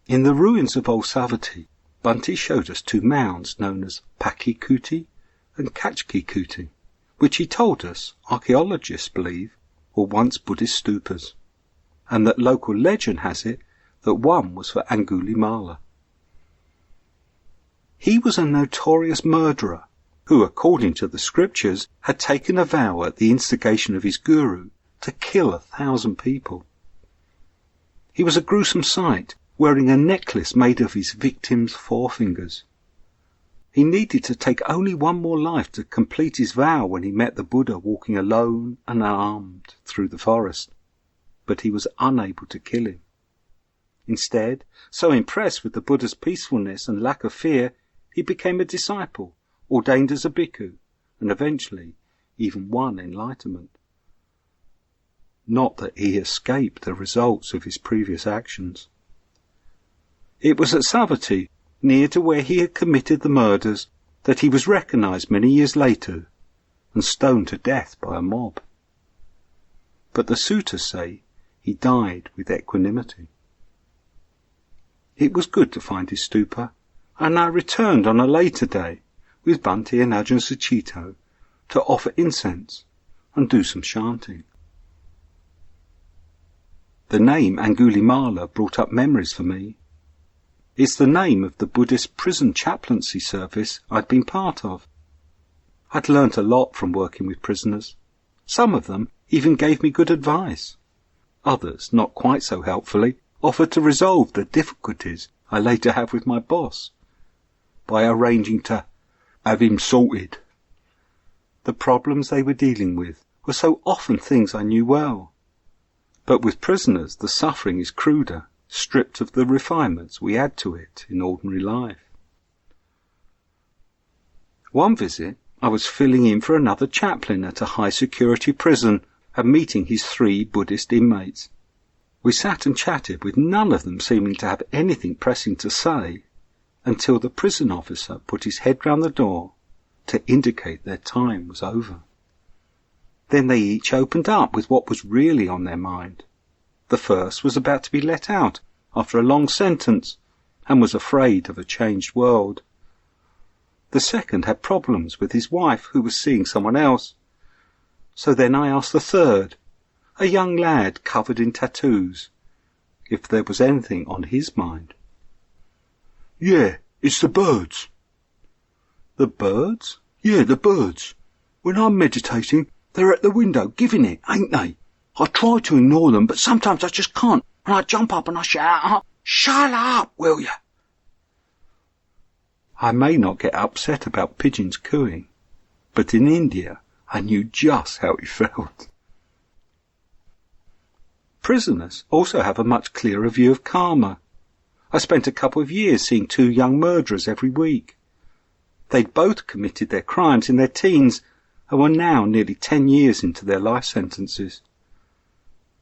In the ruins of Old Savatthi, Bunty showed us two mounds known as Pakikuti and Kachkikuti, which he told us archaeologists believe were once Buddhist stupas, and that local legend has it that one was for Angulimala. He was a notorious murderer who, according to the scriptures, had taken a vow at the instigation of his guru to kill 1,000 people. He was a gruesome sight, wearing a necklace made of his victim's forefingers. He needed to take only one more life to complete his vow when he met the Buddha walking alone and unarmed through the forest, but he was unable to kill him. Instead, so impressed with the Buddha's peacefulness and lack of fear, he became a disciple, ordained as a bhikkhu, and eventually even won enlightenment. Not that he escaped the results of his previous actions. It was at Savatthi, near to where he had committed the murders, that he was recognized many years later and stoned to death by a mob. But the suttas say he died with equanimity. It was good to find his stupa, and I returned on a later day with Bunty and Ajahn Sucitto to offer incense and do some chanting. The name Angulimala brought up memories for me. It's the name of the Buddhist prison chaplaincy service I'd been part of. I'd learnt a lot from working with prisoners. Some of them even gave me good advice. Others, not quite so helpfully, offered to resolve the difficulties I later have with my boss by arranging to have him sorted. The problems they were dealing with were so often things I knew well. But with prisoners the suffering is cruder, stripped of the refinements we add to it in ordinary life. One visit, I was filling in for another chaplain at a high-security prison and meeting his 3 Buddhist inmates. We sat and chatted with none of them seeming to have anything pressing to say until the prison officer put his head round the door to indicate their time was over. Then they each opened up with what was really on their mind. The first was about to be let out after a long sentence and was afraid of a changed world. The second had problems with his wife, who was seeing someone else. So then I asked the third, a young lad covered in tattoos, if there was anything on his mind. Yeah, it's the birds. The birds? Yeah, the birds. When I'm meditating, they're at the window, giving it, ain't they? I try to ignore them, but sometimes I just can't, and I jump up and I shout, "Shut up, will you?" I may not get upset about pigeons cooing, but in India I knew just how it felt. Prisoners also have a much clearer view of karma. I spent a couple of years seeing 2 young murderers every week. They'd both committed their crimes in their teens and were now nearly 10 years into their life sentences.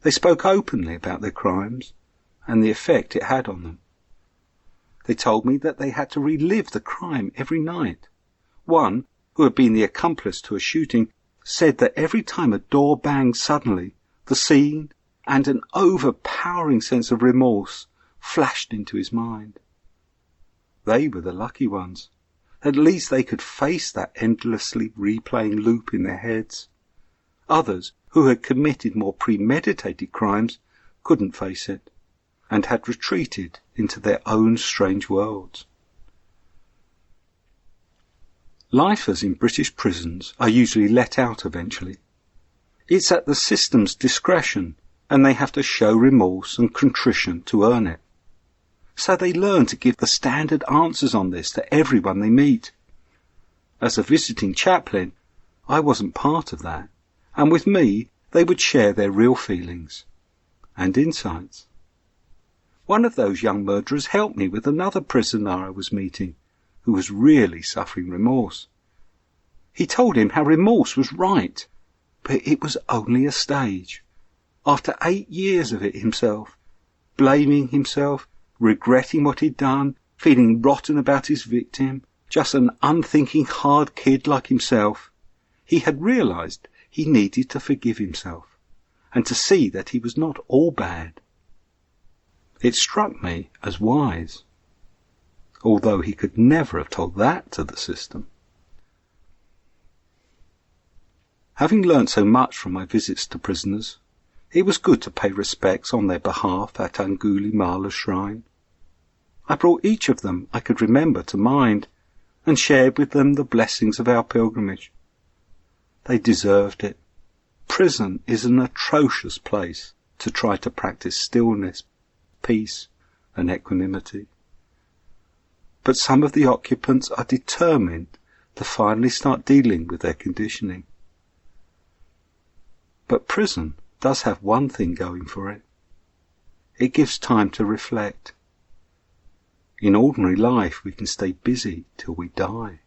They spoke openly about their crimes and the effect it had on them. They told me that they had to relive the crime every night. One, who had been the accomplice to a shooting, said that every time a door banged suddenly, the scene and an overpowering sense of remorse flashed into his mind. They were the lucky ones. At least they could face that endlessly replaying loop in their heads. Others, who had committed more premeditated crimes, couldn't face it, and had retreated into their own strange worlds. Lifers in British prisons are usually let out eventually. It's at the system's discretion, and they have to show remorse and contrition to earn it. So they learn to give the standard answers on this to everyone they meet. As a visiting chaplain, I wasn't part of that, and with me they would share their real feelings and insights. One of those young murderers helped me with another prisoner I was meeting, who was really suffering remorse. He told him how remorse was right, but it was only a stage. After 8 years of it himself, blaming himself, regretting what he'd done, feeling rotten about his victim, just an unthinking hard kid like himself, he had realized he needed to forgive himself and to see that he was not all bad. It struck me as wise, although he could never have told that to the system. Having learnt so much from my visits to prisoners, it was good to pay respects on their behalf at Angulimala Shrine. I brought each of them I could remember to mind, and shared with them the blessings of our pilgrimage. They deserved it. Prison is an atrocious place to try to practice stillness, peace, and equanimity. But some of the occupants are determined to finally start dealing with their conditioning. But prison does have one thing going for it. It gives time to reflect. In ordinary life we can stay busy till we die.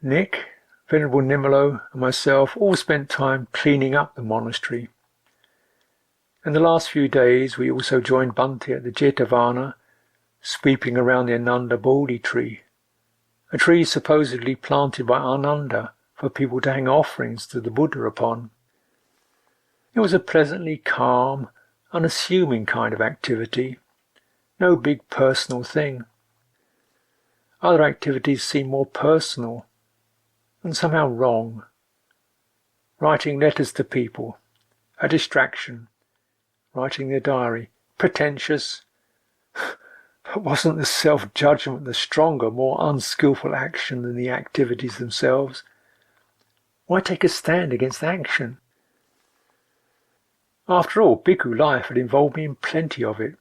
Nick, Venerable Nimalo and myself all spent time cleaning up the monastery. In the last few days we also joined Bhante at the Jetavana, sweeping around the Ananda Bodhi tree, a tree supposedly planted by Ananda for people to hang offerings to the Buddha upon. It was a pleasantly calm, unassuming kind of activity, no big personal thing. Other activities seemed more personal and somehow wrong. Writing letters to people, a distraction. Writing their diary, pretentious. But wasn't the self-judgment the stronger, more unskillful action than the activities themselves? Why take a stand against action? After all, bhikkhu life had involved me in plenty of it.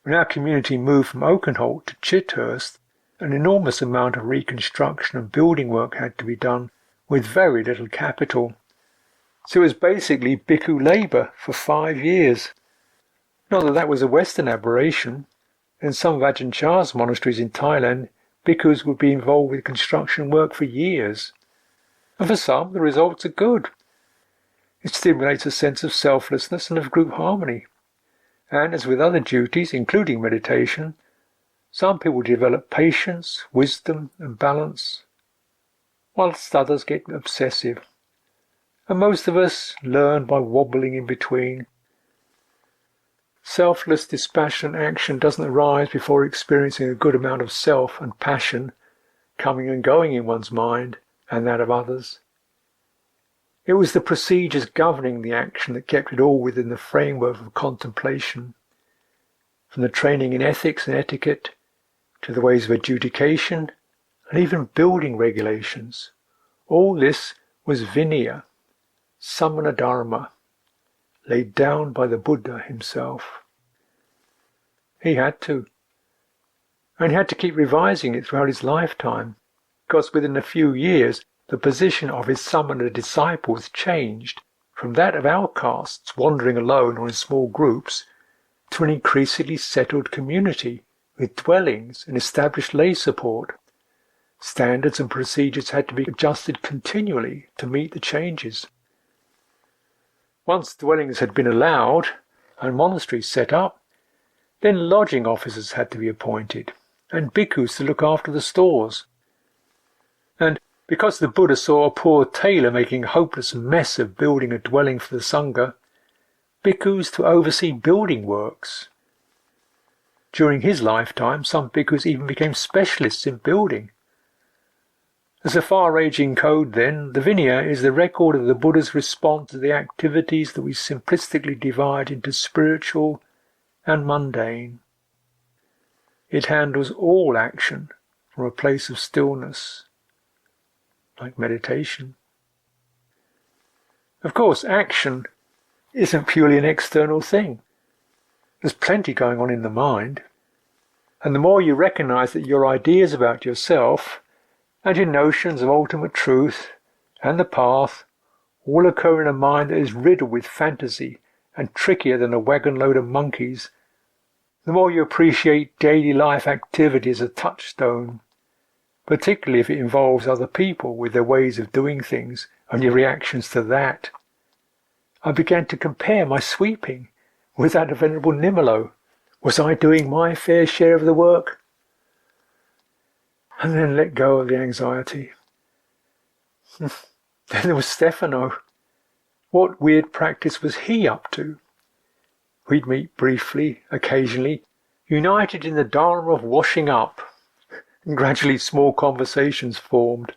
When our community moved from Oakenholt to Chithurst, an enormous amount of reconstruction and building work had to be done with very little capital. So it was basically bhikkhu labour for 5 years. Not that that was a Western aberration. In some of Ajahn Chah's monasteries in Thailand, bhikkhus would be involved with construction work for years. And for some, the results are good. It stimulates a sense of selflessness and of group harmony. And as with other duties, including meditation, some people develop patience, wisdom, and balance, whilst others get obsessive. And most of us learn by wobbling in between. Selfless, dispassionate action doesn't arise before experiencing a good amount of self and passion coming and going in one's mind and that of others. It was the procedures governing the action that kept it all within the framework of contemplation, from the training in ethics and etiquette to the ways of adjudication and even building regulations. All this was Vinaya, Samana Dharma, laid down by the Buddha himself. He had to. And he had to keep revising it throughout his lifetime, because within a few years the position of his Samana disciples changed from that of outcasts wandering alone or in small groups to an increasingly settled community with dwellings and established lay support. Standards and procedures had to be adjusted continually to meet the changes. Once dwellings had been allowed and monasteries set up, then lodging officers had to be appointed and bhikkhus to look after the stores. And because the Buddha saw a poor tailor making a hopeless mess of building a dwelling for the Sangha, bhikkhus to oversee building works. During his lifetime, some bhikkhus even became specialists in building. As a far-ranging code then, the Vinaya is the record of the Buddha's response to the activities that we simplistically divide into spiritual and mundane. It handles all action from a place of stillness, like meditation. Of course, action isn't purely an external thing. There's plenty going on in the mind. And the more you recognize that your ideas about yourself and your notions of ultimate truth and the path all occur in a mind that is riddled with fantasy and trickier than a wagon load of monkeys, the more you appreciate daily life activity as a touchstone, particularly if it involves other people with their ways of doing things and your reactions to that. I began to compare my sweeping with that of Venerable Nimalo. Was I doing my fair share of the work? And then let go of the anxiety. Then there was Stefano. What weird practice was he up to? We'd meet briefly, occasionally, united in the dharma of washing up, and gradually small conversations formed.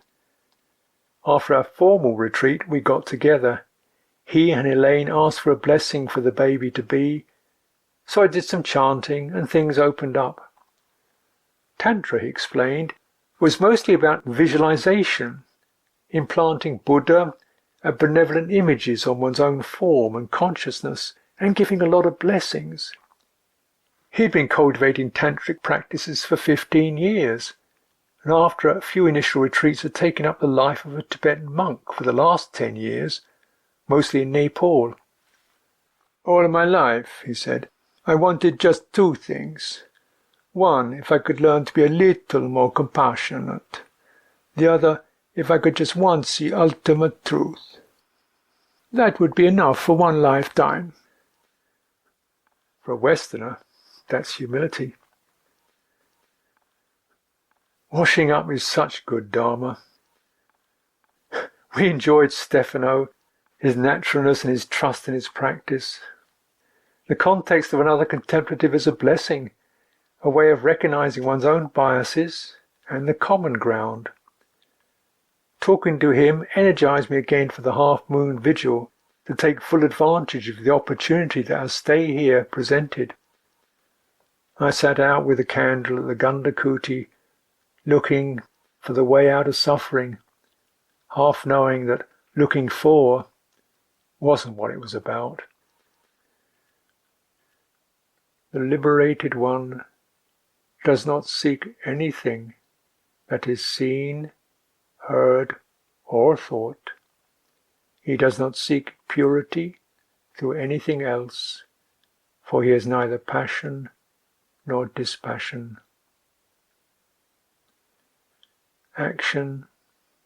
After our formal retreat, we got together. He and Elaine asked for a blessing for the baby to be, so I did some chanting and things opened up. Tantra, he explained, was mostly about visualization, implanting Buddha and benevolent images on one's own form and consciousness, and giving a lot of blessings. He'd been cultivating tantric practices for 15 years, and after a few initial retreats had taken up the life of a Tibetan monk for the last 10 years, mostly in Nepal. All my life, he said, I wanted just two things. One, if I could learn to be a little more compassionate. The other, if I could just once see ultimate truth. That would be enough for one lifetime. For a Westerner, that's humility. Washing up is such good Dharma. We enjoyed Stefano, his naturalness and his trust in his practice. The context of another contemplative is a blessing, a way of recognizing one's own biases and the common ground. Talking to him energized me again for the half-moon vigil to take full advantage of the opportunity that our stay here presented. I sat out with a candle at the Gandakuti, looking for the way out of suffering, half knowing that looking for wasn't what it was about. The liberated one does not seek anything that is seen, heard, or thought. He does not seek purity through anything else, for he has neither passion nor dispassion. Action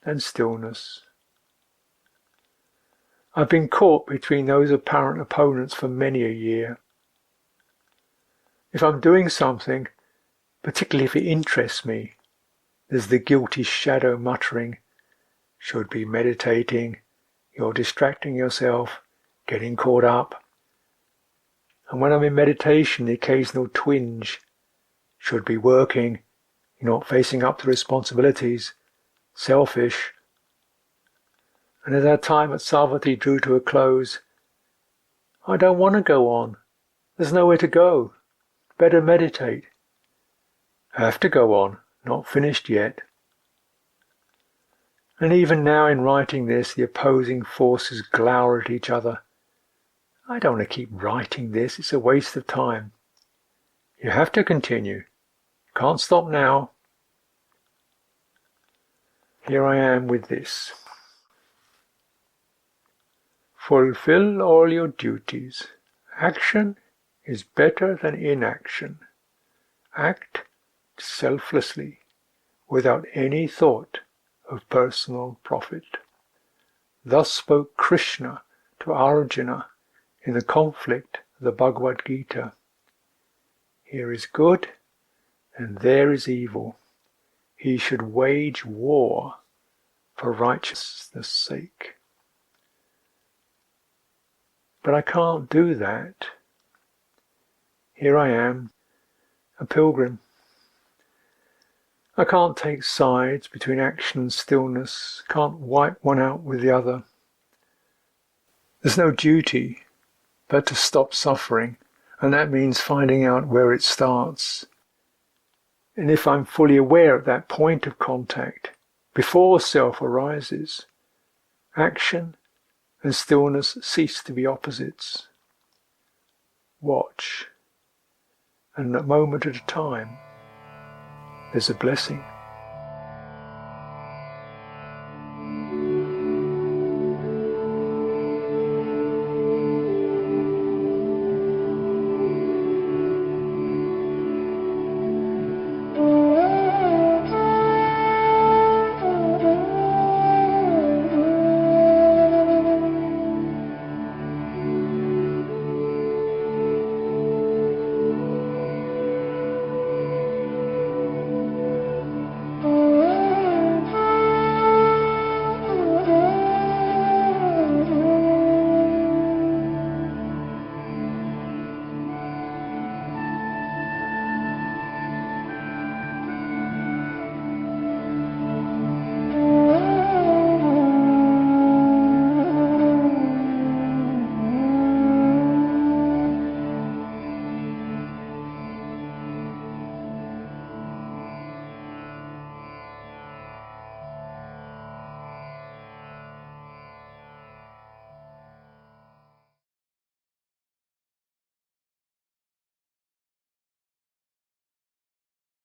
and stillness I've been caught between those apparent opponents for many a year. If I'm doing something, particularly if it interests me, there's the guilty shadow muttering, "Should be meditating, you're distracting yourself, getting caught up." And when I'm in meditation, the occasional twinge, "Should be working, you're not facing up to responsibilities, selfish." And as our time at Savatthi drew to a close, "I don't want to go on. There's nowhere to go. Better meditate." I have to go on, not finished yet. And even now in writing this, the opposing forces glower at each other. I don't want to keep writing this, it's a waste of time. You have to continue. Can't stop now. Here I am with this. Fulfill all your duties. Action is better than inaction. Act selflessly, without any thought of personal profit. Thus spoke Krishna to Arjuna in the conflict of the Bhagavad Gita. Here is good and there is evil. He should wage war for righteousness' sake. But I can't do that. Here I am, a pilgrim. I can't take sides between action and stillness, can't wipe one out with the other. There's no duty but to stop suffering, and that means finding out where it starts. And if I'm fully aware at that point of contact, before self arises, action and stillness cease to be opposites. Watch, and a moment at a time, there's a blessing.